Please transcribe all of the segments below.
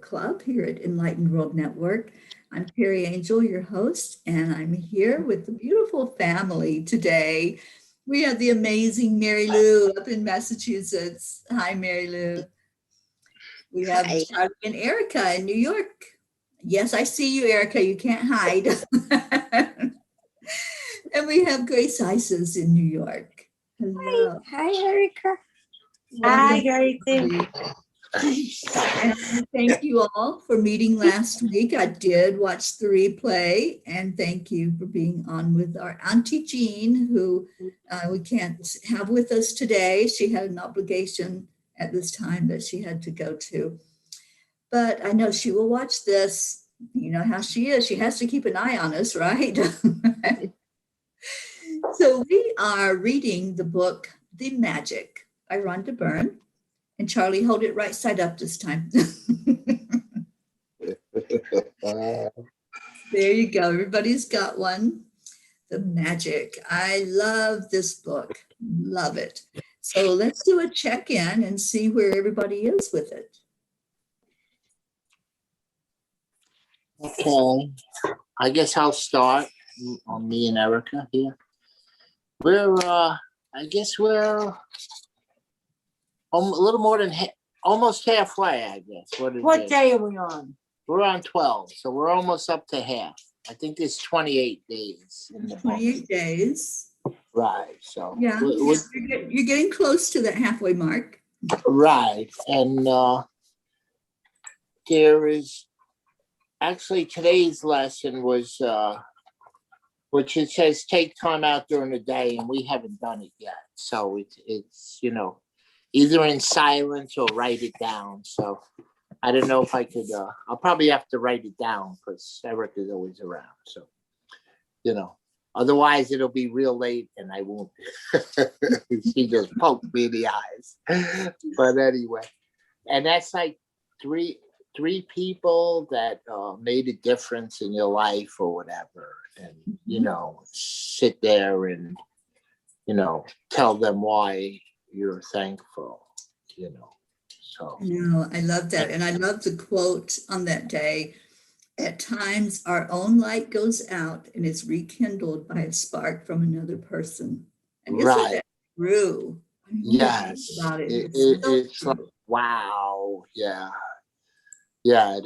Club here at Enlightened World Network. I'm Teri Angel, your host, and I'm here with the beautiful family today. We have the amazing Mary Lou up in Massachusetts. Hi, Mary Lou. We have Hi. Charlie and Erika in New York. Yes, I see you, Erika. You can't hide. And we have Grace Isis in New York. Hello. Hi, Erika. Hi, Wonderful. Gracie. And thank you all for meeting last week. I did watch the replay, and thank you for being on with our Auntie Jean, who we can't have with us today. She had an obligation at this time that she had to go to. But I know she will watch this. You know how she is. She has to keep an eye on us, right? So we are reading the book, The Magic by Rhonda Byrne. And Charlie, hold it right side up this time. There you go. Everybody's got one. The Magic. I love this book. Love it. So let's do a check-in and see where everybody is with it. Okay. I guess I'll start on me and Erika here. We're a little more than almost halfway, I guess. What day are we on? We're on 12, so we're almost up to half. I think there's 28 days in the book. 28 days. Right, so. Yeah, you're getting close to that halfway mark. Right, and there is, actually today's lesson was, which it says take time out during the day, and we haven't done it yet. So it's either in silence or write it down. So I don't know if I could, I'll probably have to write it down because Erika is always around. So, otherwise it'll be real late and I won't, she just poked me in the eyes. But anyway, and that's like three people that made a difference in your life or whatever. And, sit there and, tell them why you're thankful, so. No, I love that. And I love the quote on that day. At times, our own light goes out and is rekindled by a spark from another person. And isn't that true? I mean, Yes, about it. it's like, wow, yeah. Yeah,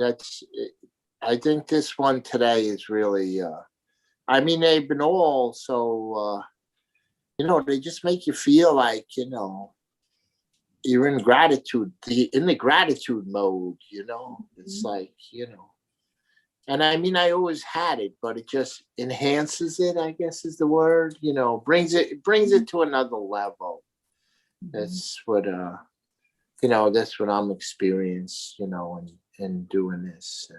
I think this one today is really, they've been all so, they just make you feel like, you're in the gratitude mode, it's like, and I always had it, but it just enhances it, I guess is the word, brings it to another level. That's what, that's what I'm experiencing, and doing this.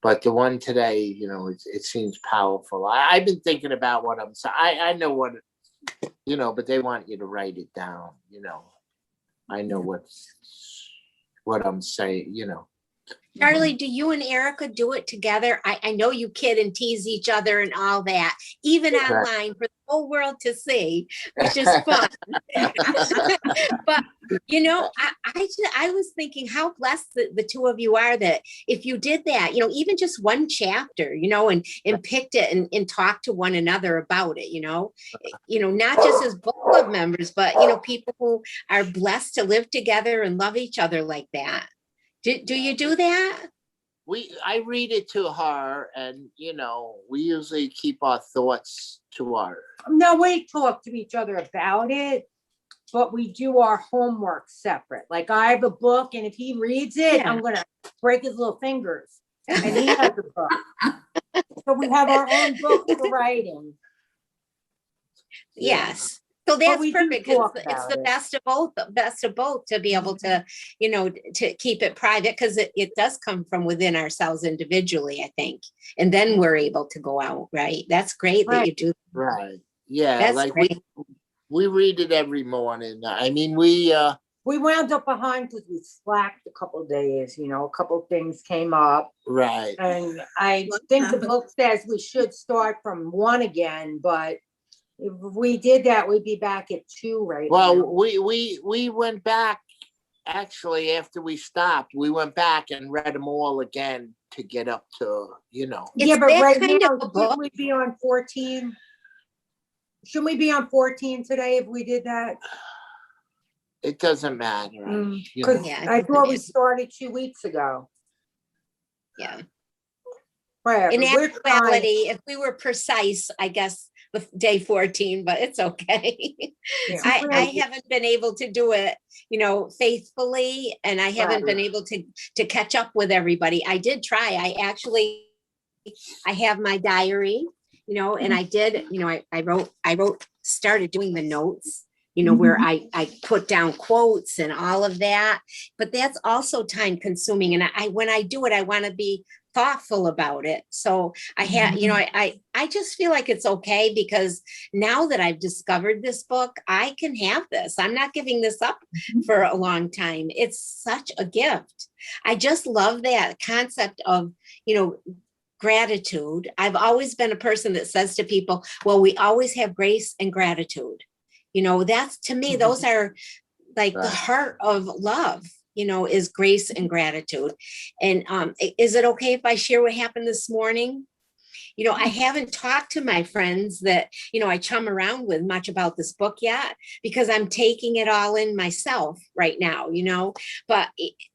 But the one today, it seems powerful. I've been thinking about what I'm saying. I know what, but they want you to write it down, I know what I'm saying, Charlie, do you and Erika do it together? I know you kid and tease each other and all that, even online for the whole world to see, which is fun. But, I was thinking how blessed the two of you are that if you did that, even just one chapter, and picked it and talked to one another about it, not just as book club members, but, people who are blessed to live together and love each other like that. Do you do that? I read it to her, and we usually keep our thoughts to our. No, we talk to each other about it, but we do our homework separate. Like I have a book, and if he reads it, I'm gonna break his little fingers. And he has a book, so we have our own book for writing. Yes. So that's perfect. It's the best of both to be able to, to keep it private, because it does come from within ourselves individually, I think. And then we're able to go out, right? That's great that you do. Right. Yeah. That's like great. we read it every morning. We wound up behind because we slacked a couple of days, a couple of things came up. Right. And I think the book says we should start from 1 again, but if we did that, we'd be back at 2 right now. Well, we went back actually, after we stopped, we went back and read them all again to get up to, Yeah, It's but that right kind now, of a book. shouldn't we be on 14? Shouldn't we be on 14 today if we did that? it doesn't matter. Because Yeah, it I thought we doesn't started 2 weeks ago. Yeah. Whatever. In We're trying. actuality, if we were precise, I guess with day 14, but it's okay. Yeah. I haven't been able to do it, faithfully, and I haven't been able to catch up with everybody. I did try. I have my diary, and I did, I started doing the notes, where I put down quotes and all of that, but that's also time consuming. And when I do it, I want to be thoughtful about it. So I had, I just feel like it's okay, because now that I've discovered this book, I can have this. I'm not giving this up for a long time. It's such a gift. I just love that concept of, gratitude. I've always been a person that says to people, well, we always have grace and gratitude. That's, to me, those are like the heart of love, is grace and gratitude. And is it okay if I share what happened this morning? I haven't talked to my friends that, I chum around with much about this book yet, because I'm taking it all in myself right now, but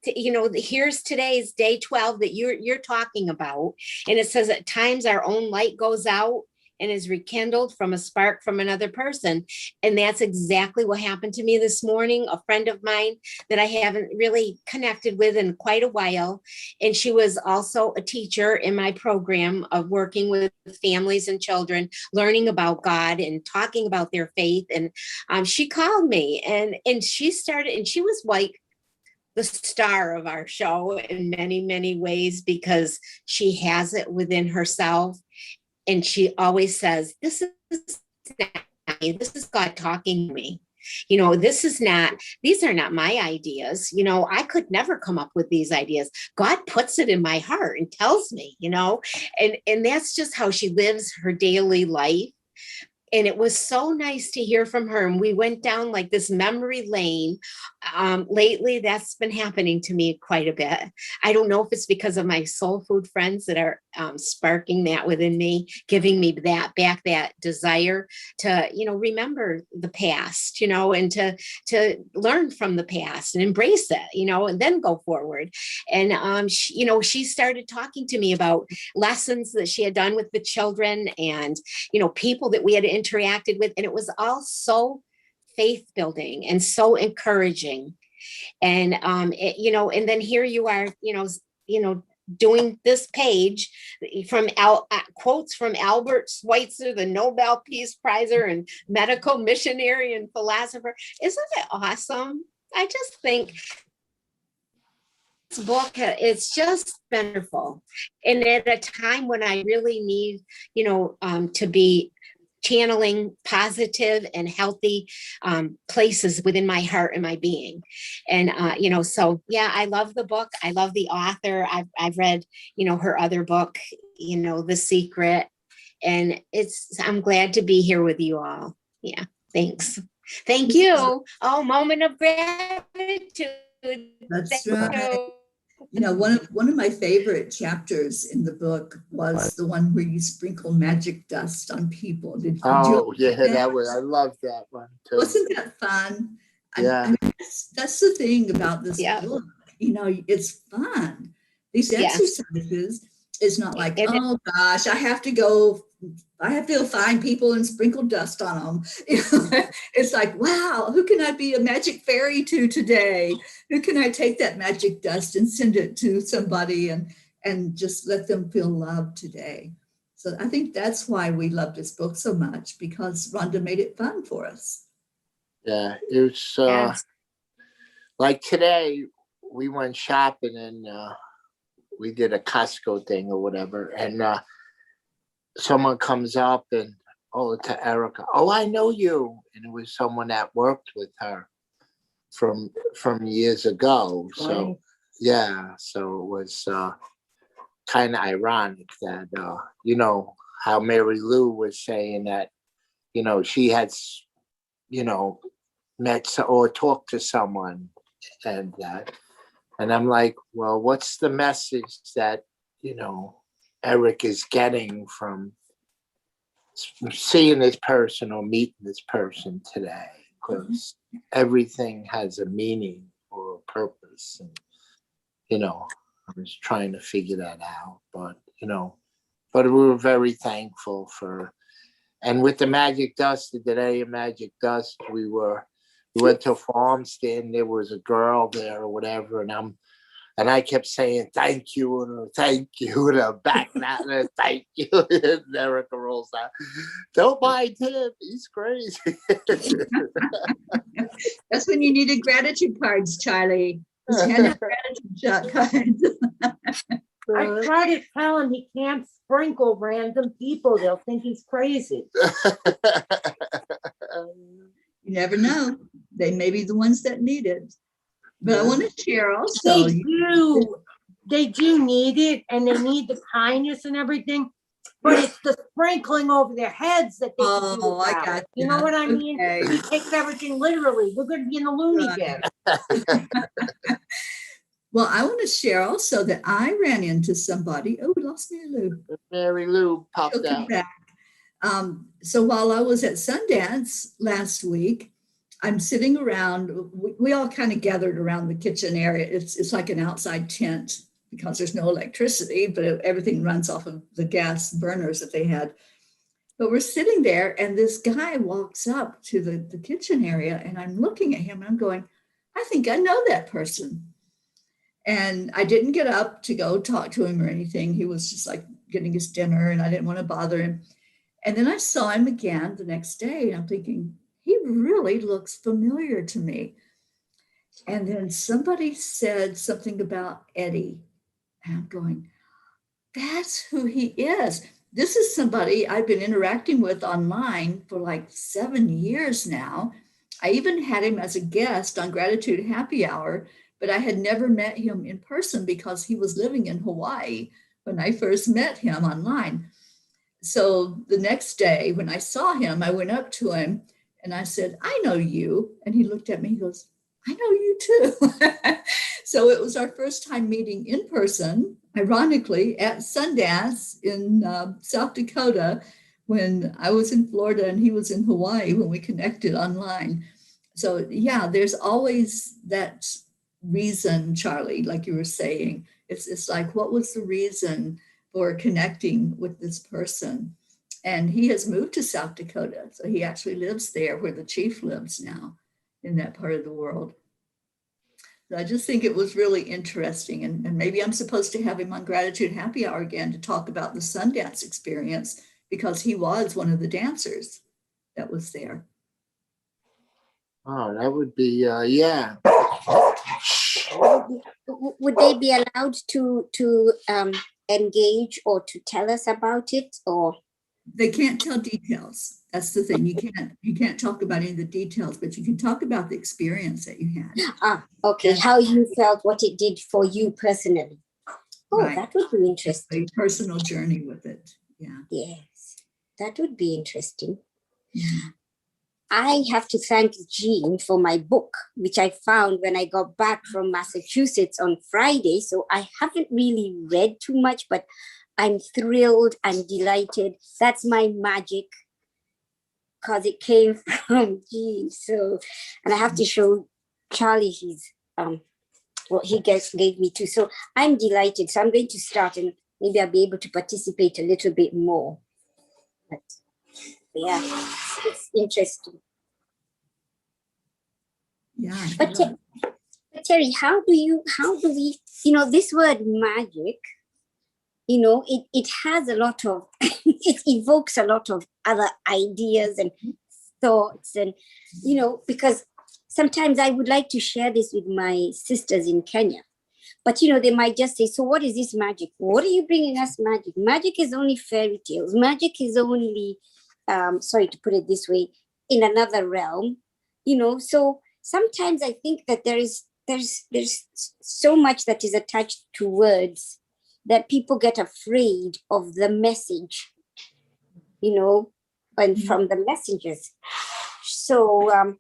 here's today's day 12 that you're talking about. And it says at times our own light goes out and is rekindled from a spark from another person. And that's exactly what happened to me this morning. A friend of mine that I haven't really connected with in quite a while. And she was also a teacher in my program of working with families and children, learning about God and talking about their faith. And she called me and she started, and she was like the star of our show in many, many ways, because she has it within herself. And she always says, this is not me. This is God talking to me. These are not my ideas. I could never come up with these ideas. God puts it in my heart and tells me, and that's just how she lives her daily life. And it was so nice to hear from her. And we went down like this memory lane. Lately, that's been happening to me quite a bit. I don't know if it's because of my soul food friends that are sparking that within me, giving me that desire to, remember the past, and to learn from the past and embrace it, and then go forward. And, she started talking to me about lessons that she had done with the children and, people that we had interacted with. And it was all so faith building and so encouraging. And, and then here you are, doing this page from quotes from Albert Schweitzer, the Nobel Peace Prizer and medical missionary and philosopher. Isn't it awesome? I just think this book, it's just wonderful. And at a time when I really need, to be channeling positive and healthy places within my heart and my being. And, so yeah, I love the book. I love the author. I've read, her other book, The Secret, and I'm glad to be here with you all. Yeah. Thanks. Thank you. Oh, moment of gratitude. That's right. One of my favorite chapters in the book was the one where you sprinkle magic dust on people. Did Oh, you yeah, that was, I love that one too. Wasn't that fun? Yeah. I mean, that's the thing about this book. It's fun. These exercises is not like, oh gosh, I have to go find people and sprinkle dust on them. It's like, wow, who can I be a magic fairy to today? Who can I take that magic dust and send it to somebody and just let them feel loved today? So I think that's why we love this book so much, because Rhonda made it fun for us. Yeah, it was like today we went shopping and we did a Costco thing or whatever, and someone comes up and to Erika, I know you, and it was someone that worked with her from years ago. So yeah, so it was kind of ironic that how Mary Lou was saying that she had met or talked to someone And I'm like, well, what's the message that, Eric is getting from seeing this person or meeting this person today? Because everything has a meaning or a purpose. And, I was trying to figure that out. But we were very thankful for, and with the magic dust, the day of magic dust, we went to a farm stand. There was a girl there or whatever, and I kept saying thank you and back that and thank you. And Erika rolls out. Don't mind him, he's crazy. That's when you needed gratitude cards, Charlie. Just hand out gratitude cards. I try to tell him he can't sprinkle random people. They'll think he's crazy. You never know. They may be the ones that need it. But I want to share also. They do need it, and they need the kindness and everything. But it's the sprinkling over their heads that they can do I about got it. You know what I mean? Okay. He takes everything literally. We're going to be in the loony bin. Well, I want to share also that I ran into somebody. Oh, we lost Mary Lou. Mary Lou popped out. Back. So while I was at Sundance last week, I'm sitting around. We all kind of gathered around the kitchen area. It's like an outside tent because there's no electricity, but everything runs off of the gas burners that they had. But we're sitting there, and this guy walks up to the kitchen area, and I'm looking at him, and I'm going, I think I know that person. And I didn't get up to go talk to him or anything. He was just like getting his dinner, and I didn't want to bother him. And then I saw him again the next day, and I'm thinking, he really looks familiar to me. And then somebody said something about Eddie. And I'm going, that's who he is. This is somebody I've been interacting with online for like 7 years now. I even had him as a guest on Gratitude Happy Hour, but I had never met him in person because he was living in Hawaii when I first met him online. So the next day when I saw him, I went up to him and I said, I know you. And he looked at me, he goes, I know you too. So it was our first time meeting in person, ironically, at Sundance in South Dakota when I was in Florida and he was in Hawaii when we connected online. So yeah, there's always that reason, Charlie, like you were saying. It's like, what was the reason for connecting with this person? And he has moved to South Dakota. So he actually lives there where the chief lives now in that part of the world. So I just think it was really interesting. And maybe I'm supposed to have him on Gratitude Happy Hour again to talk about the Sundance experience because he was one of the dancers that was there. Oh, that would be, yeah. Would they be allowed to engage or to tell us about it, or? They can't tell details. That's the thing. You can't talk about any of the details, but you can talk about the experience that you had. Okay. And how you felt, what it did for you personally. Oh, right. That would be interesting. A personal journey with it. Yeah. Yes, that would be interesting. Yeah. I have to thank Jean for my book, which I found when I got back from Massachusetts on Friday. So I haven't really read too much, but I'm thrilled and delighted. That's my magic because it came from Jean. So, and I have to show Charlie his what he gave me too. So I'm delighted. So I'm going to start and maybe I'll be able to participate a little bit more. But yeah, it's interesting. Yeah. But Teri, how do we, this word magic, it has a lot of, it evokes a lot of other ideas and thoughts and, because sometimes I would like to share this with my sisters in Kenya, but, they might just say, so what is this magic? What are you bringing us magic? Magic is only fairy tales. Magic is only, sorry to put it this way, in another realm, so sometimes I think that there's so much that is attached to words that people get afraid of the message, and from the messengers. So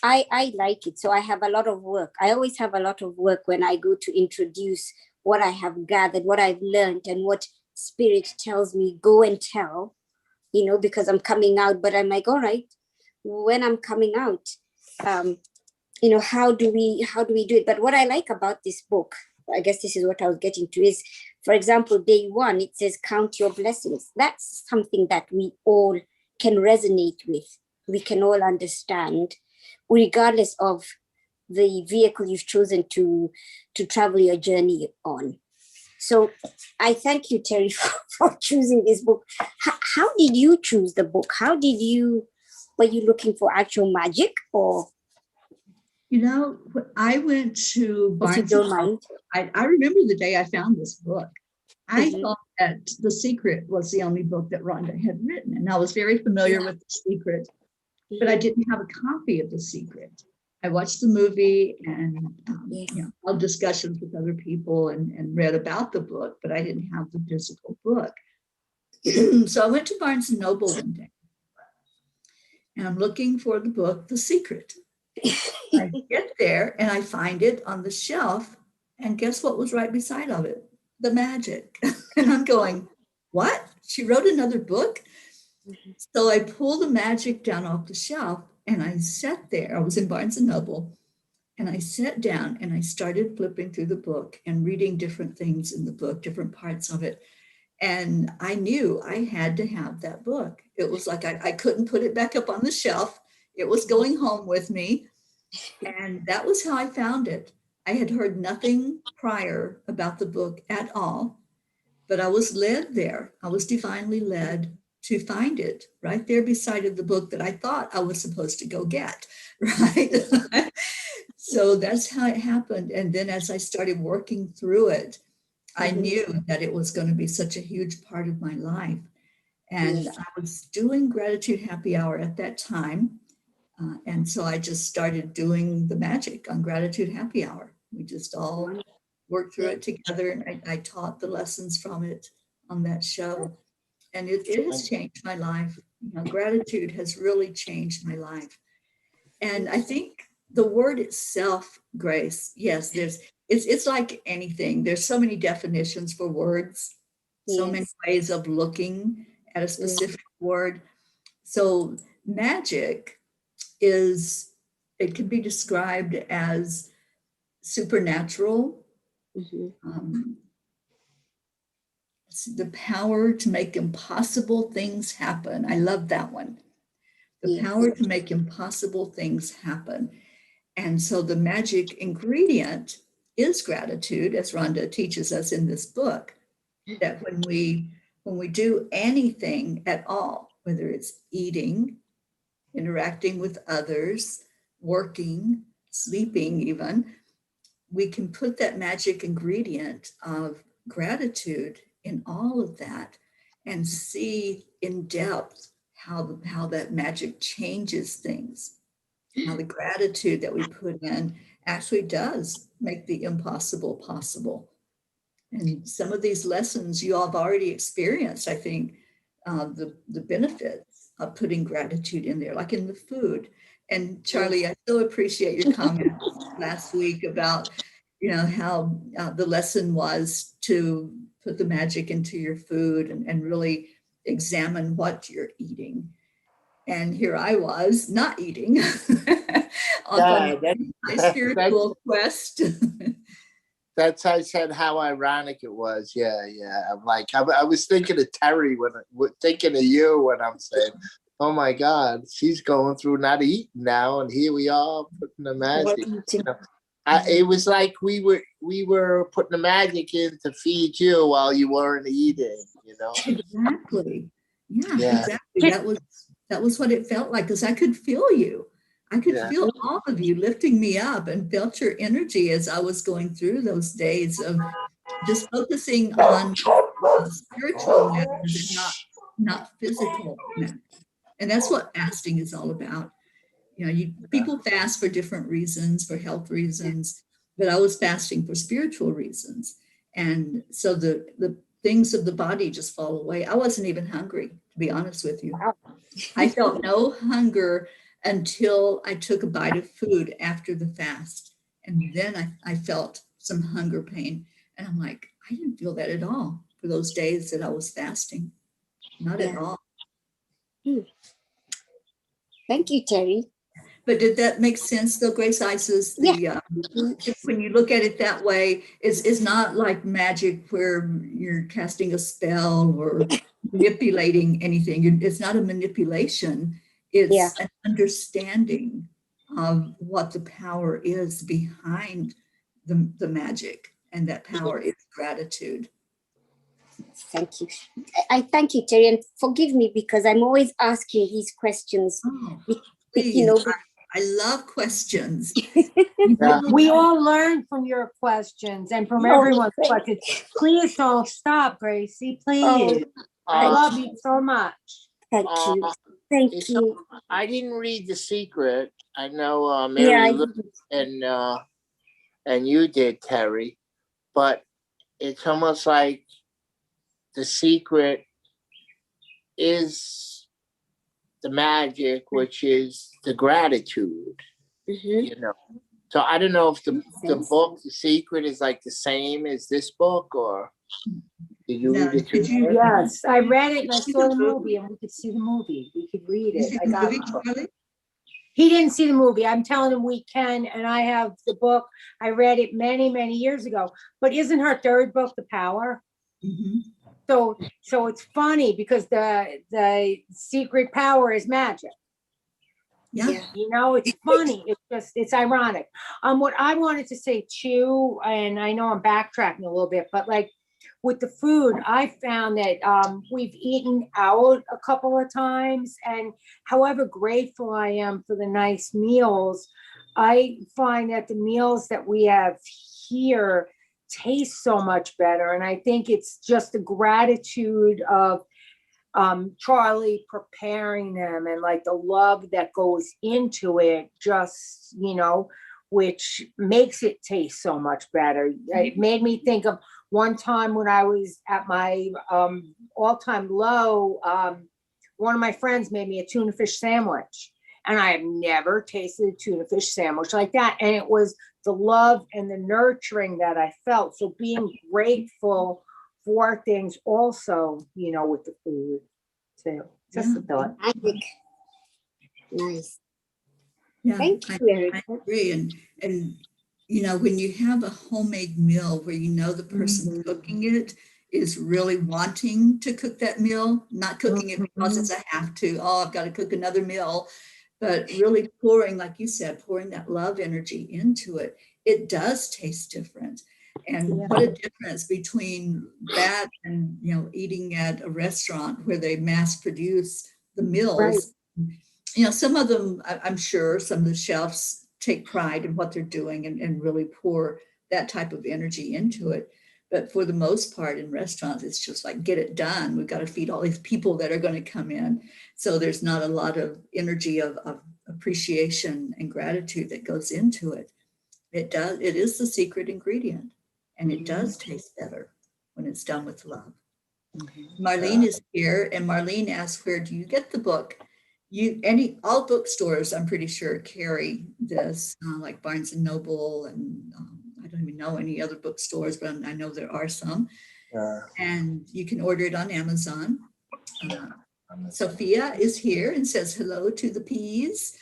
I like it. So I have a lot of work. I always have a lot of work when I go to introduce what I have gathered, what I've learned, and what spirit tells me, go and tell, because I'm coming out. But I'm like, all right, when I'm coming out, how do we do it? But what I like about this book, I guess this is what I was getting to, is, for example, day 1, it says, count your blessings. That's something that we all can resonate with. We can all understand, regardless of the vehicle you've chosen to travel your journey on. So I thank you, Teri, for choosing this book. How did you choose the book? Were you looking for actual magic, or? I went to If you Barnes. don't mind. I remember the day I found this book. I Mhm. thought that The Secret was the only book that Rhonda had written, and I was very familiar with The Secret, but I didn't have a copy of The Secret. I watched the movie and held discussions with other people and read about the book, but I didn't have the physical book. So I went to Barnes and Noble one day, and I'm looking for the book, The Secret. I get there and I find it on the shelf, and guess what was right beside of it? The magic. And I'm going, what? She wrote another book? So I pulled the magic down off the shelf and I sat there. I was in Barnes and Noble, and I sat down and I started flipping through the book and reading different things in the book, different parts of it. And I knew I had to have that book. It was like I couldn't put it back up on the shelf. It was going home with me. And that was how I found it. I had heard nothing prior about the book at all, but I was led there. I was divinely led to find it right there beside of the book that I thought I was supposed to go get, right? So that's how it happened. And then as I started working through it, I knew that it was going to be such a huge part of my life. And I was doing Gratitude Happy Hour at that time. And so I just started doing the magic on Gratitude Happy Hour. We just all worked through it together, and I taught the lessons from it on that show. And it has changed my life. Gratitude has really changed my life. And I think the word itself, Grace, yes, it's like anything. There's so many definitions for words, so many ways of looking at a specific word. So magic it can be described as supernatural, it's the power to make impossible things happen. I love that one. The power to make impossible things happen. And so the magic ingredient is gratitude, as Rhonda teaches us in this book, that when we do anything at all, whether it's eating, interacting with others, working, sleeping even, we can put that magic ingredient of gratitude in all of that and see in depth how that magic changes things, how the gratitude that we put in actually does make the impossible possible. And some of these lessons you all have already experienced, I think, the benefits of putting gratitude in there, like in the food. And Charlie, I so appreciate your comment last week about, how the lesson was to put the magic into your food and really examine what you're eating. And here I was not eating on my spiritual quest. That's I said how ironic it was. Yeah. I'm like, I was thinking of Teri thinking of you when I'm saying, oh my God, she's going through not eating now, and here we are putting the magic. It was like we were putting the magic in to feed you while you weren't eating. Exactly. Yeah, exactly. That was what it felt like, because I could feel you. I could feel all of you lifting me up, and felt your energy as I was going through those days of just focusing on spiritual matters and not physical matters. And that's what fasting is all about. People fast for different reasons, for health reasons, but I was fasting for spiritual reasons. And so the things of the body just fall away. I wasn't even hungry, to be honest with you. I felt no hunger until I took a bite of food after the fast. And then I felt some hunger pain. And I'm like, I didn't feel that at all for those days that I was fasting. Not at all. Thank you, Teri. But did that make sense though, Grace Isis? When you look at it that way, it's not like magic where you're casting a spell or manipulating anything. It's not a manipulation. It's an understanding of what the power is behind the magic, and that power is gratitude. Thank you. I thank you, Teri, and forgive me because I'm always asking these questions. Oh, You know, I love questions. Yeah. We all learn from your questions and from everyone's questions. Please don't stop, Gracie. Please. I love you so much. Thank you. Thank you. I didn't read The Secret. I know Mary Lou and you did, Teri, but it's almost like The Secret is the magic, which is the gratitude, you know. So I don't know if the book, The Secret, is like the same as this book, or did you read it too? Yes, I read it and I saw the movie, and we could see the movie. We could read it. I got it. He didn't see the movie. I'm telling him we can, and I have the book. I read it many, many years ago. But isn't her third book The Power? So it's funny because the secret power is magic. Yeah. You know, it's funny. It's ironic. What I wanted to say too, and I know I'm backtracking a little bit, but like with the food, I found that we've eaten out a couple of times, and however grateful I am for the nice meals, I find that the meals that we have here taste so much better. And I think it's just the gratitude of Charlie preparing them, and like the love that goes into it, just, you know, which makes it taste so much better. It made me think of one time when I was at my all-time low. One of my friends made me a tuna fish sandwich, and I have never tasted a tuna fish sandwich like that. And it was the love and the nurturing that I felt. So being grateful for things also, you know, with the food too. Just a thought. Nice. Yeah, Thank you, Erika. I agree. And you know, when you have a homemade meal where you know the person cooking it is really wanting to cook that meal, not cooking it because it's a have to, I've got to cook another meal, but really pouring, like you said, pouring that love energy into it, it does taste different. And what a difference between that and, you know, eating at a restaurant where they mass produce the meals. Right. You know, some of them, I'm sure some of the chefs take pride in what they're doing and really pour that type of energy into it. But for the most part in restaurants, it's just like, get it done. We've got to feed all these people that are going to come in. So there's not a lot of energy of appreciation and gratitude that goes into it. It is the secret ingredient, and it does taste better when it's done with love. Marlene is here, and Marlene asks, where do you get the book? All bookstores, I'm pretty sure, carry this, like Barnes and Noble, and I don't even know any other bookstores, but I know there are some. And you can order it on Amazon. Sophia is here and says hello to the peas.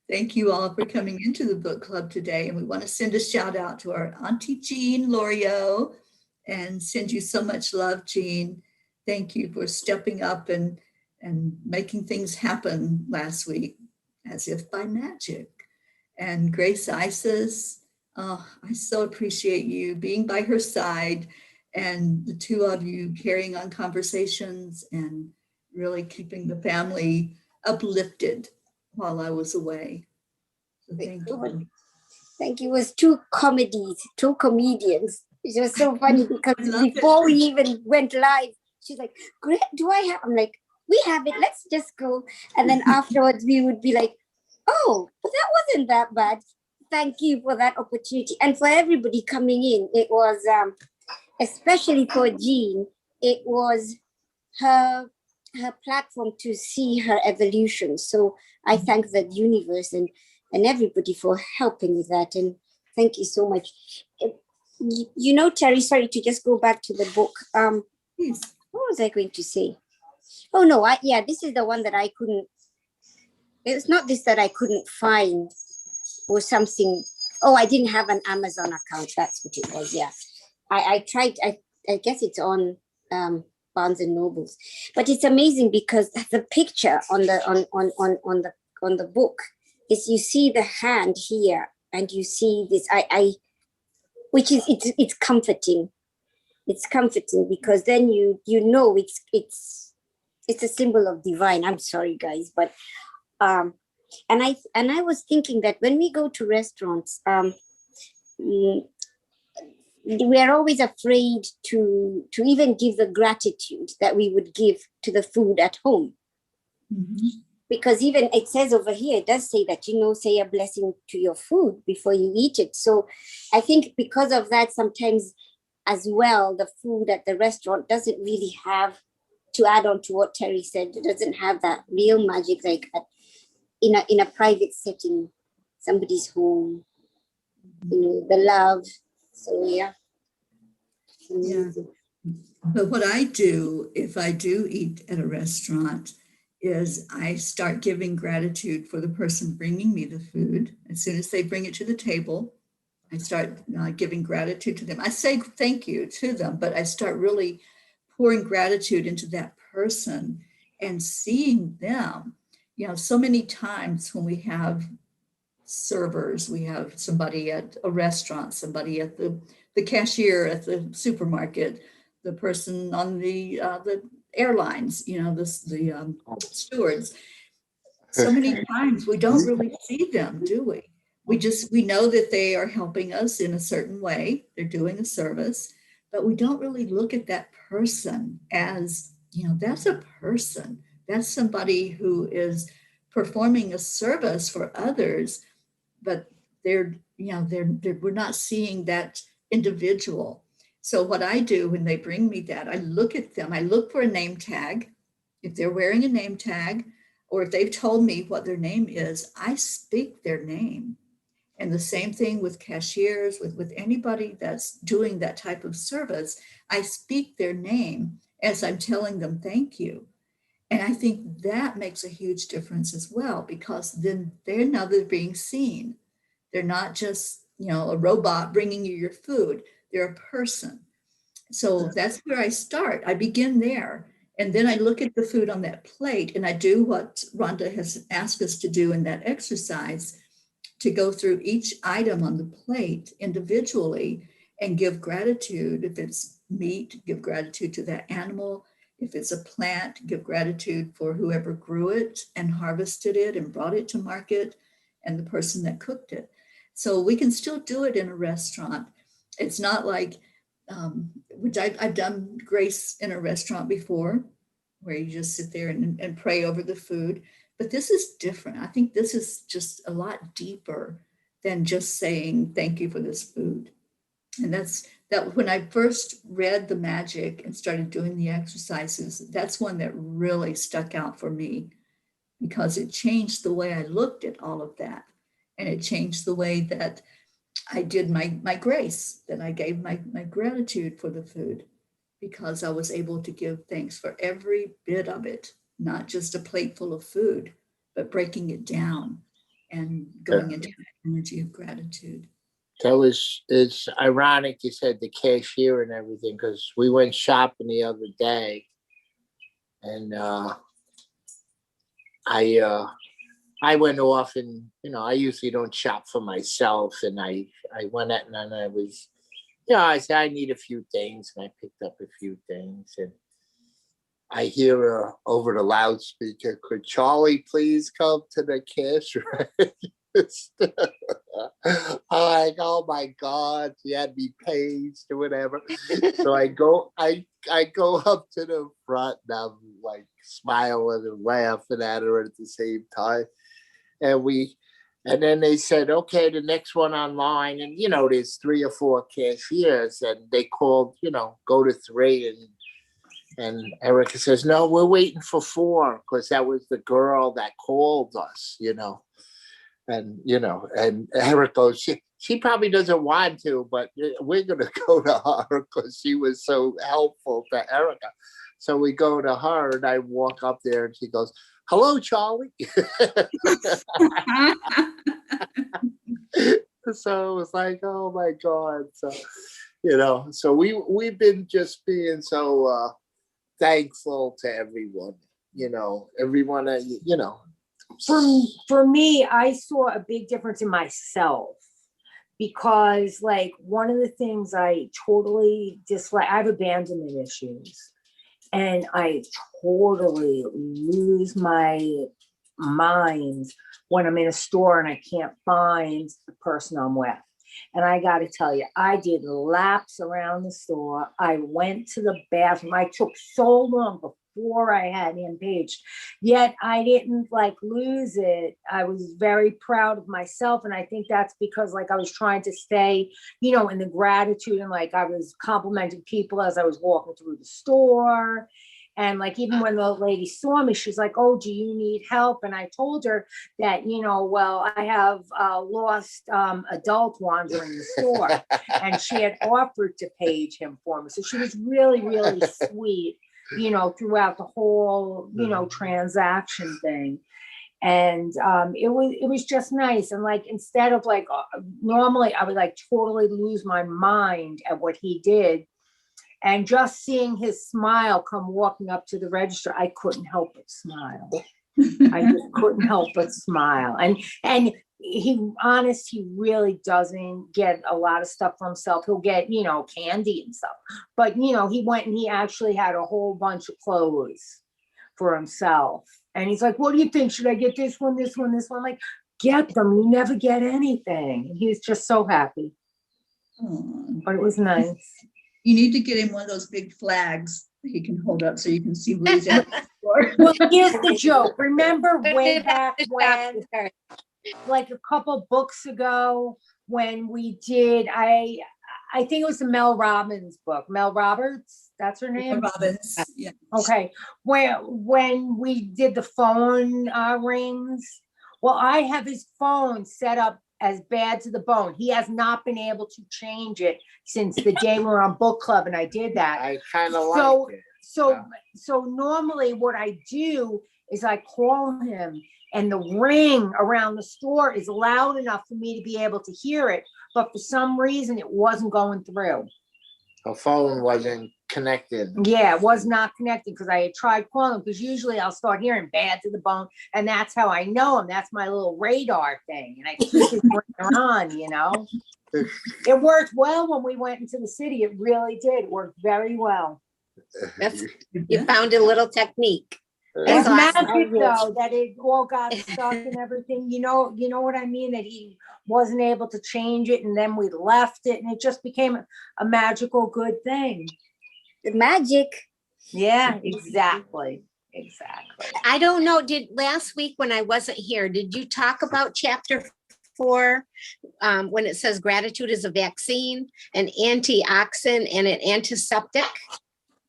Thank you all for coming into the book club today. And we want to send a shout out to our Auntie Jean Lorio and send you so much love, Jean. Thank you for stepping up and making things happen last week as if by magic. And Grace Isis, I so appreciate you being by her side, and the two of you carrying on conversations and really keeping the family uplifted while I was away. So thank you. Thank you. It was two comedians. It was so funny because before we even went live, she's like, "Great, do I have?" I'm like, "We have it. Let's just go." And then afterwards, we would be like, "Oh, but that wasn't that bad." Thank you for that opportunity, and for everybody coming in. It was, especially for Jean, it was her her platform to see her evolution. So I thank the universe and everybody for helping with that. And thank you so much. You know, Teri, sorry to just go back to the book. Please. What was I going to say? Oh no, this is the one that I couldn't. It's not this that I couldn't find or something. Oh, I didn't have an Amazon account. That's what it was. Yeah, I tried. I guess it's on Barnes and Nobles, but it's amazing because the picture on the book is, you see the hand here and you see this. Which is it's comforting. It's comforting because then you know it's a symbol of divine. I'm sorry, guys, but and I was thinking that when we go to restaurants, we are always afraid to even give the gratitude that we would give to the food at home. Mm-hmm. Because even it says over here, it does say that, say a blessing to your food before you eat it. So I think because of that, sometimes as well, the food at the restaurant doesn't really have, to add on to what Teri said, it doesn't have that real magic like in a private setting, somebody's home, the love. So yeah. Yeah. But what I do, if I do eat at a restaurant, is I start giving gratitude for the person bringing me the food. As soon as they bring it to the table, I start giving gratitude to them. I say thank you to them, but I start really pouring gratitude into that person and seeing them. So many times when we have servers, we have somebody at a restaurant, somebody at the cashier at the supermarket, the person on the airlines, the stewards. So many times we don't really see them, do we? We know that they are helping us in a certain way. They're doing a service, but we don't really look at that person as, that's a person. That's somebody who is performing a service for others, but we're not seeing that individual. So what I do when they bring me that, I look at them, I look for a name tag. If they're wearing a name tag, or if they've told me what their name is, I speak their name. And the same thing with cashiers, with anybody that's doing that type of service, I speak their name as I'm telling them thank you. And I think that makes a huge difference as well, because then they're being seen. They're not just, a robot bringing you your food. They're a person. So that's where I start. I begin there. And then I look at the food on that plate and I do what Rhonda has asked us to do in that exercise, to go through each item on the plate individually and give gratitude. If it's meat, give gratitude to that animal. If it's a plant, give gratitude for whoever grew it and harvested it and brought it to market, and the person that cooked it. So we can still do it in a restaurant. It's not like, which I've done grace in a restaurant before, where you just sit there and pray over the food. But this is different. I think this is just a lot deeper than just saying thank you for this food. And that when I first read the magic and started doing the exercises, that's one that really stuck out for me, because it changed the way I looked at all of that. And it changed the way that I did my grace, that I gave my gratitude for the food, because I was able to give thanks for every bit of it, not just a plate full of food, but breaking it down and going into that energy of gratitude. It's ironic you said the cashier and everything, because we went shopping the other day, and I went off and, I usually don't shop for myself, and I went at, and I was, I said I need a few things, and I picked up a few things, and I hear her over the loudspeaker, "Could Charlie please come to the cash register?" I'm like, oh my God, she had me paged or whatever. So I go up to the front, and I'm like smiling and laughing at her at the same time. And then they said, okay, the next one online, and there's 3 or 4 cashiers, and they called, go to 3, And Erika says, no, we're waiting for 4, because that was the girl that called us, And, and Erika goes, she probably doesn't want to, but we're going to go to her because she was so helpful to Erika. So we go to her, and I walk up there, and she goes, hello, Charlie. So it was like, oh my God. So, so we've been just being so thankful to everyone, everyone, For me, I saw a big difference in myself, because like one of the things I totally dislike, I have abandonment issues, and I totally lose my mind when I'm in a store and I can't find the person I'm with. And I got to tell you, I did laps around the store. I went to the bathroom. I took so long before I had him paged, yet I didn't like lose it. I was very proud of myself. And I think that's because like I was trying to stay, in the gratitude, and like I was complimenting people as I was walking through the store. And like, even when the lady saw me, she's like, oh, do you need help? And I told her that, well, I have a lost adult wandering the store. And she had offered to page him for me. So she was really, really sweet, throughout the whole, transaction thing. And it was just nice. And like, instead of like, normally I would like totally lose my mind at what he did. And just seeing his smile come walking up to the register, I couldn't help but smile. I just couldn't help but smile. And he really doesn't get a lot of stuff for himself. He'll get, candy and stuff. But, he went and he actually had a whole bunch of clothes for himself. And he's like, what do you think? Should I get this one, this one, this one? I'm like, get them. You never get anything. And he was just so happy. But it was nice. You need to get him one of those big flags that he can hold up so you can see what he's in for. Well, here's the joke. Remember way back when, like a couple books ago, when we did, I think it was the Mel Robbins book. Mel Roberts, that's her name? Robbins, yeah. Okay. When we did the phone rings, well, I have his phone set up as bad to the bone. He has not been able to change it since the day we were on book club and I did that. I kind of like it. So normally what I do is I call him, and the ring around the store is loud enough for me to be able to hear it. But for some reason, it wasn't going through. The phone wasn't connected. Yeah, it was not connected, because I had tried calling him, because usually I'll start hearing bad to the bone, and that's how I know him. That's my little radar thing, and I keep his ringer on, It worked well when we went into the city. It really did. It worked very well. You found a little technique. It's awesome. magic though, that it all got stuck and everything. You know what I mean? That he wasn't able to change it, and then we left it, and it just became a magical good thing. The magic. Yeah, exactly. I don't know, last week when I wasn't here, did you talk about chapter 4, when it says gratitude is a vaccine, an antioxidant, and an antiseptic?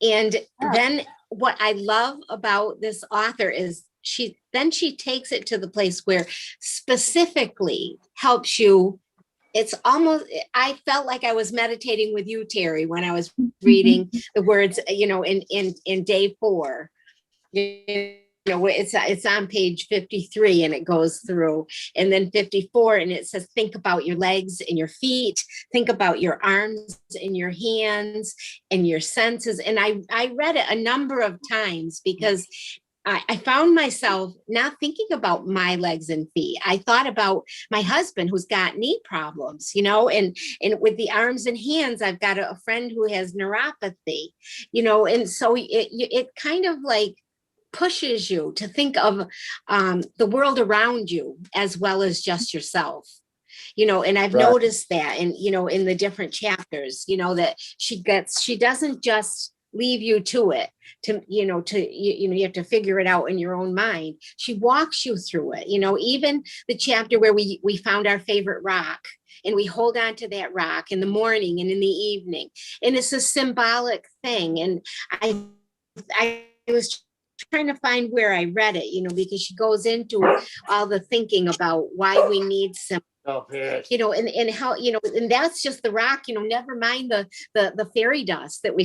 And then what I love about this author is she takes it to the place where specifically helps you. It's almost, I felt like I was meditating with you, Teri, when I was reading the words, in day 4. It's on page 53, and it goes through, and then 54, and it says, think about your legs and your feet, think about your arms and your hands and your senses. And I read it a number of times, because I found myself not thinking about my legs and feet. I thought about my husband, who's got knee problems, and with the arms and hands, I've got a friend who has neuropathy, and so it kind of like pushes you to think of the world around you as well as just yourself, and I've noticed that, and in the different chapters, that she doesn't just leave you to it, you have to figure it out in your own mind. She walks you through it, even the chapter where we found our favorite rock, and we hold on to that rock in the morning and in the evening, and it's a symbolic thing. And I I was trying to find where I read it, because she goes into all the thinking about why we need some, and how, and that's just the rock, never mind the fairy dust that we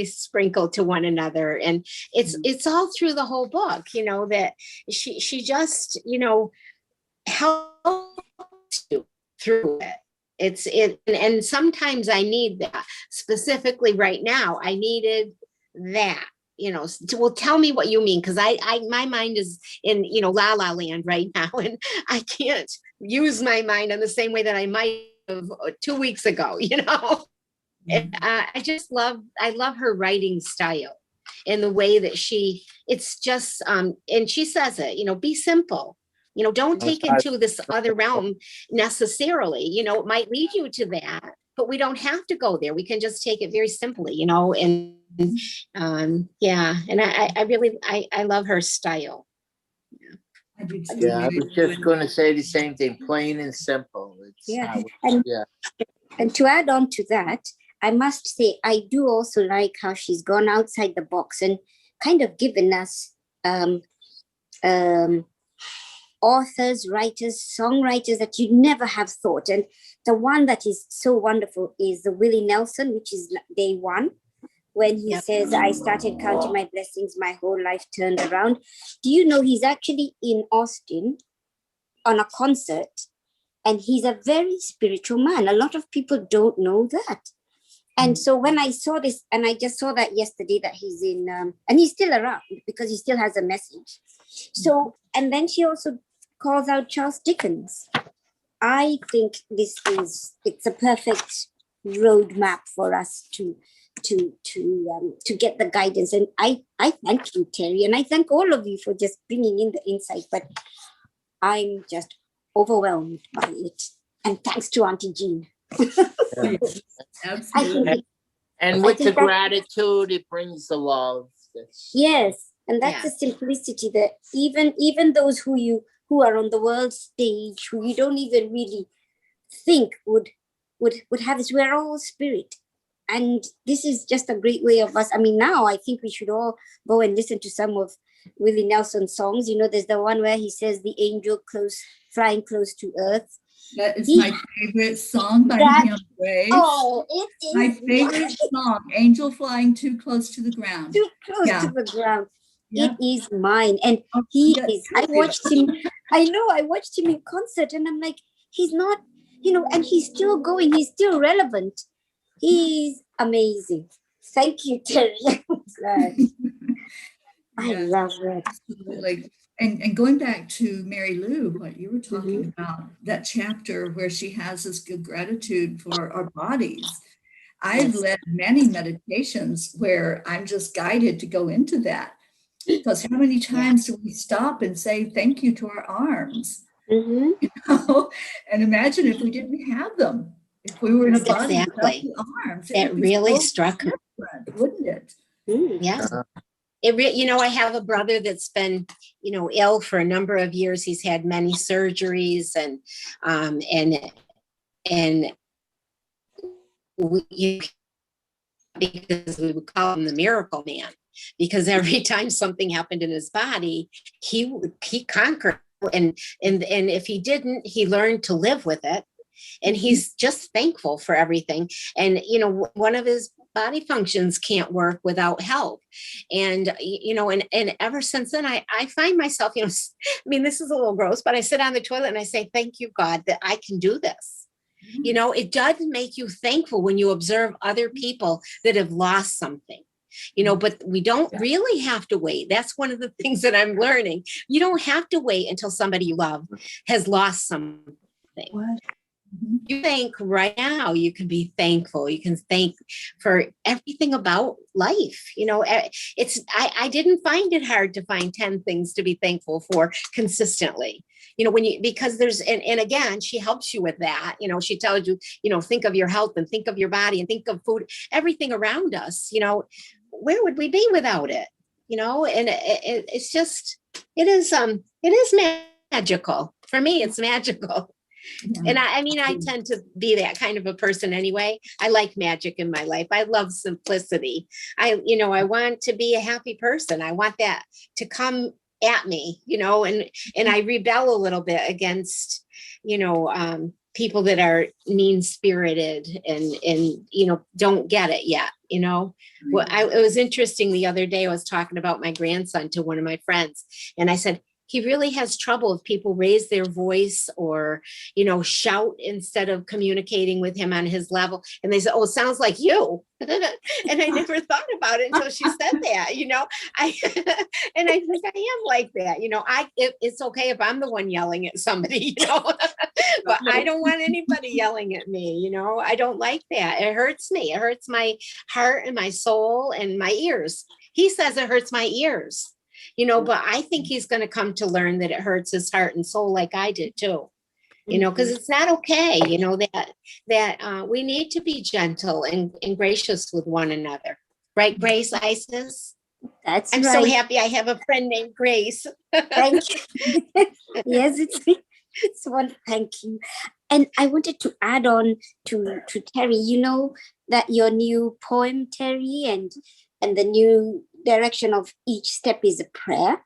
sprinkle to one another. And it's all through the whole book, that she just, helps you through it. And sometimes I need that. Specifically right now, I needed that. Tell me what you mean, because my mind is in la la land right now, and I can't use my mind in the same way that I might have 2 weeks ago. And, I love her writing style and the way that it's just and she says it, be simple. Don't take into this other realm necessarily. It might lead you to that, but we don't have to go there. We can just take it very simply, and yeah. And I really love her style. I do too. Yeah, I was just going to say the same thing, plain and simple. And to add on to that, I must say, I do also like how she's gone outside the box and kind of given us authors, writers, songwriters that you'd never have thought. And the one that is so wonderful is the Willie Nelson, which is day one, when he says, I started counting my blessings, my whole life turned around. Do you know he's actually in Austin on a concert, and he's a very spiritual man. A lot of people don't know that. And so when I saw this, and I just saw that yesterday, that he's in, and he's still around because he still has a message. So, and then she also calls out Charles Dickens. I think it's a perfect roadmap for us to get the guidance. And I thank you, Teri, and I thank all of you for just bringing in the insight, but I'm just overwhelmed by it. And thanks to Auntie Jean. Absolutely. And with the gratitude, it brings the love. Yes, and that's the simplicity that even those who are on the world stage, who you don't even really think would have this. We're all spirit, and this is just a great way of us. I mean, now I think we should all go and listen to some of Willie Nelson's songs. There's the one where he says, "The angel flying close to earth." That is my favorite song by him, Graves. Oh, it is my favorite song, Angel Flying Too Close to the Ground. Too close to the ground. Yeah. It is mine. And he is, I watched him in concert, and I'm like, he's not, and he's still going, he's still relevant. He's amazing. Thank you, Teri. I love it. Absolutely. And going back to Mary Lou, what you were talking about, that chapter where she has this good gratitude for our bodies. I've led many meditations where I'm just guided to go into that. Because how many times do we stop and say thank you to our arms? And imagine if we didn't have them. If we were in a body without the arms. It really struck me. Wouldn't it? Yeah. I have a brother that's been, ill for a number of years. He's had many surgeries, and because we would call him the miracle man, because every time something happened in his body, he conquered, and if he didn't, he learned to live with it. And he's just thankful for everything. And, one of his body functions can't work without help. And, and ever since then, I find myself, this is a little gross, but I sit on the toilet and I say, thank you, God, that I can do this. It does make you thankful when you observe other people that have lost something. But we don't really have to wait. That's one of the things that I'm learning. You don't have to wait until somebody you love has lost something. What? You think right now, you can be thankful. You can thank for everything about life. I didn't find it hard to find 10 things to be thankful for consistently. Because there's, and again, she helps you with that. She tells you, think of your health and think of your body and think of food, everything around us. Where would we be without it? And it's just, it is magical. For me, it's magical. Yeah. And I mean, I tend to be that kind of a person anyway. I like magic in my life. I love simplicity. I want to be a happy person. I want that to come at me, and I rebel a little bit against, people that are mean-spirited and don't get it yet, Well, it was interesting the other day, I was talking about my grandson to one of my friends, and I said, he really has trouble if people raise their voice or, shout instead of communicating with him on his level. And they said, oh, it sounds like you. And I never thought about it until she said that, and I think I am like that. It's okay if I'm the one yelling at somebody, but I don't want anybody yelling at me. I don't like that. It hurts me. It hurts my heart and my soul and my ears. He says it hurts my ears. But I think he's going to come to learn that it hurts his heart and soul like I did too, because it's not okay, that we need to be gentle and gracious with one another. Right, Grace, Isis? I'm so happy I have a friend named Grace. Thank you. Yes, it's one. Thank you. And I wanted to add on to Teri, that your new poem, Teri, and the new direction of each step is a prayer.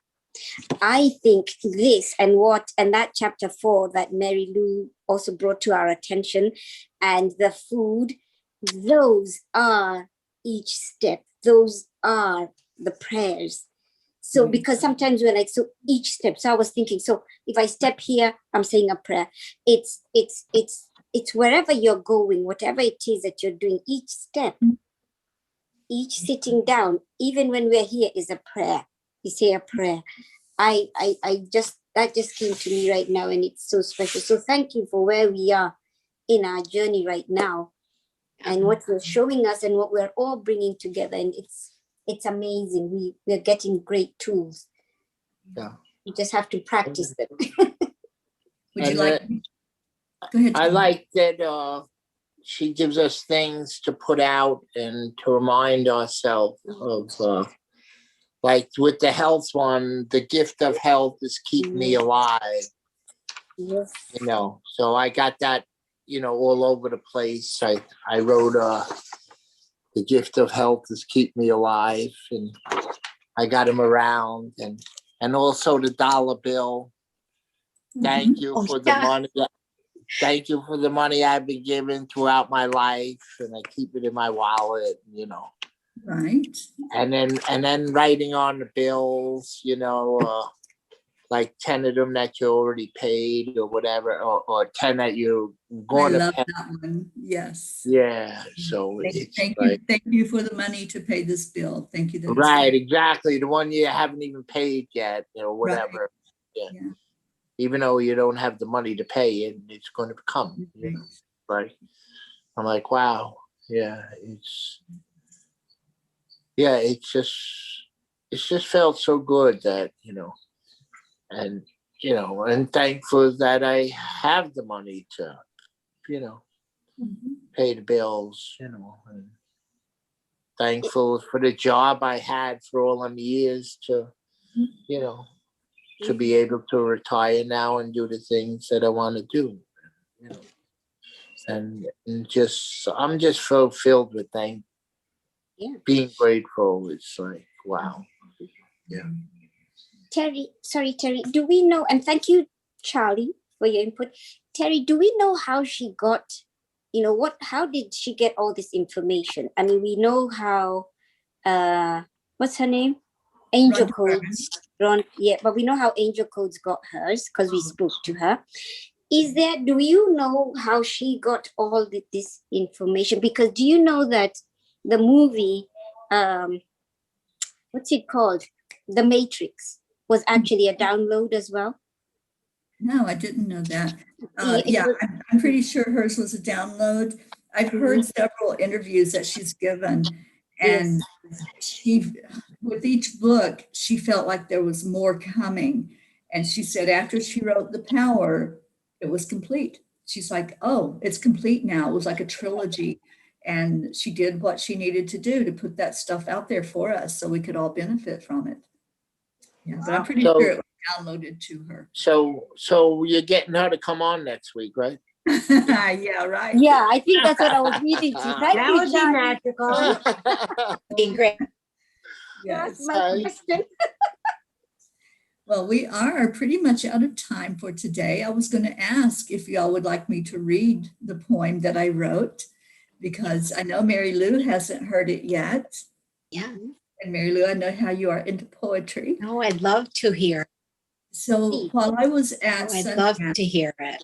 I think this and that chapter 4 that Mary Lou also brought to our attention, and the food, those are each step. Those are the prayers. So because sometimes we're like, so each step. So I was thinking, so if I step here, I'm saying a prayer. It's wherever you're going, whatever it is that you're doing, each step, each sitting down, even when we're here, is a prayer. You say a prayer. That just came to me right now, and it's so special. So thank you for where we are in our journey right now, and what you're showing us, and what we're all bringing together. And it's amazing. We're getting great tools. Yeah. You just have to practice them. Would you like? Go ahead. I like that she gives us things to put out and to remind ourselves of, like with the health one, the gift of health is keep me alive. Yes. So I got that, all over the place. I wrote the gift of health is keep me alive, and I got them around, and also the dollar bill. Thank you for the money. Thank you for the money I've been given throughout my life, and I keep it in my wallet, Right. And then writing on the bills, like 10 of them that you already paid or whatever, or 10 that you're going to pay. That one. Yes. Yeah. So thank you for the money to pay this bill. Thank you. Right. Exactly. The one you haven't even paid yet, whatever. Right. Yeah. Even though you don't have the money to pay it, it's going to come. Right. I'm like, wow. Yeah. It just felt so good that, and thankful that I have the money to, pay the bills, and thankful for the job I had for all them years to, to be able to retire now and do the things that I want to do, and just, I'm just so filled with being grateful. It's like, wow. Yeah. Teri, do we know, and thank you, Charlie, for your input. Teri, do we know how she got, how did she get all this information? I mean, we know how, what's her name? Angel Codes. But we know how Angel Codes got hers because we spoke to her. Do you know how she got all this information? Because do you know that the movie, what's it called? The Matrix was actually a download as well? No, I didn't know that. I'm pretty sure hers was a download. I've heard several interviews that she's given, and with each book, she felt like there was more coming. And she said after she wrote The Power, it was complete. She's like, oh, it's complete now. It was like a trilogy. And she did what she needed to do to put that stuff out there for us so we could all benefit from it. Yeah, but I'm pretty sure it was downloaded to her. So you're getting her to come on next week, right? Yeah, right. Yeah, I think that's what I was reading to. Thank That you, would be Johnny. magical. Being great. Yes. That's my question. Well, we are pretty much out of time for today. I was going to ask if y'all would like me to read the poem that I wrote, because I know Mary Lou hasn't heard it yet. Yeah. And Mary Lou, I know how you are into poetry. No, I'd love to hear. So while I was at I'd love Sundance, to hear it.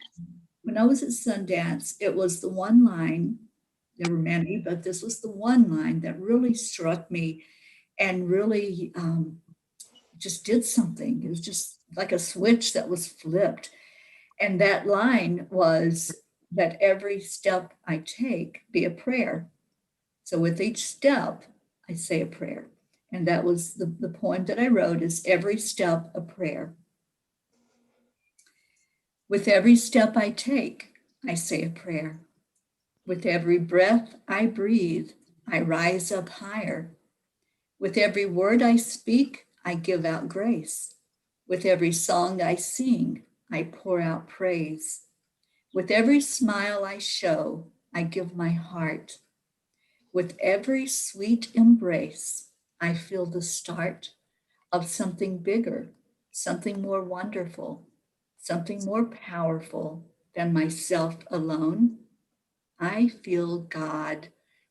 when I was at Sundance, it was the one line, there were many, but this was the one line that really struck me and really just did something. It was just like a switch that was flipped. And that line was that every step I take be a prayer. So with each step, I say a prayer. And that was the poem that I wrote, is every step a prayer. With every step I take, I say a prayer. With every breath I breathe, I rise up higher. With every word I speak, I give out grace. With every song I sing, I pour out praise. With every smile I show, I give my heart. With every sweet embrace, I feel the start of something bigger, something more wonderful, something more powerful than myself alone. I feel God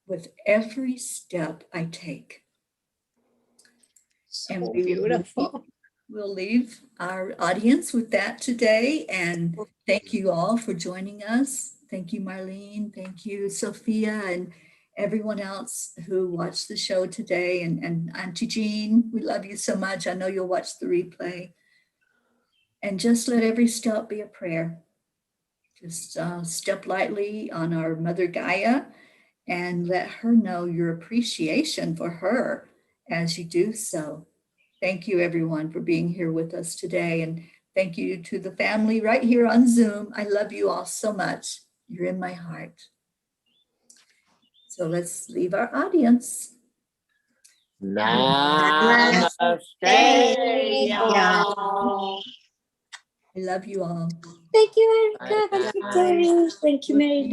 with every step I take. So And we beautiful. We'll leave our audience with that today. And thank you all for joining us. Thank you, Marlene. Thank you, Sophia, and everyone else who watched the show today. And Auntie Jean, we love you so much. I know you'll watch the replay. And just let every step be a prayer. Just step lightly on our Mother Gaia and let her know your appreciation for her as you do so. Thank you, everyone, for being here with us today. And thank you to the family right here on Zoom. I love you all so much. You're in my heart. So let's leave our audience. Namaste, y'all. I love you all. Thank you, Erika. Thank you, Terry. Thank you, Mary Lou.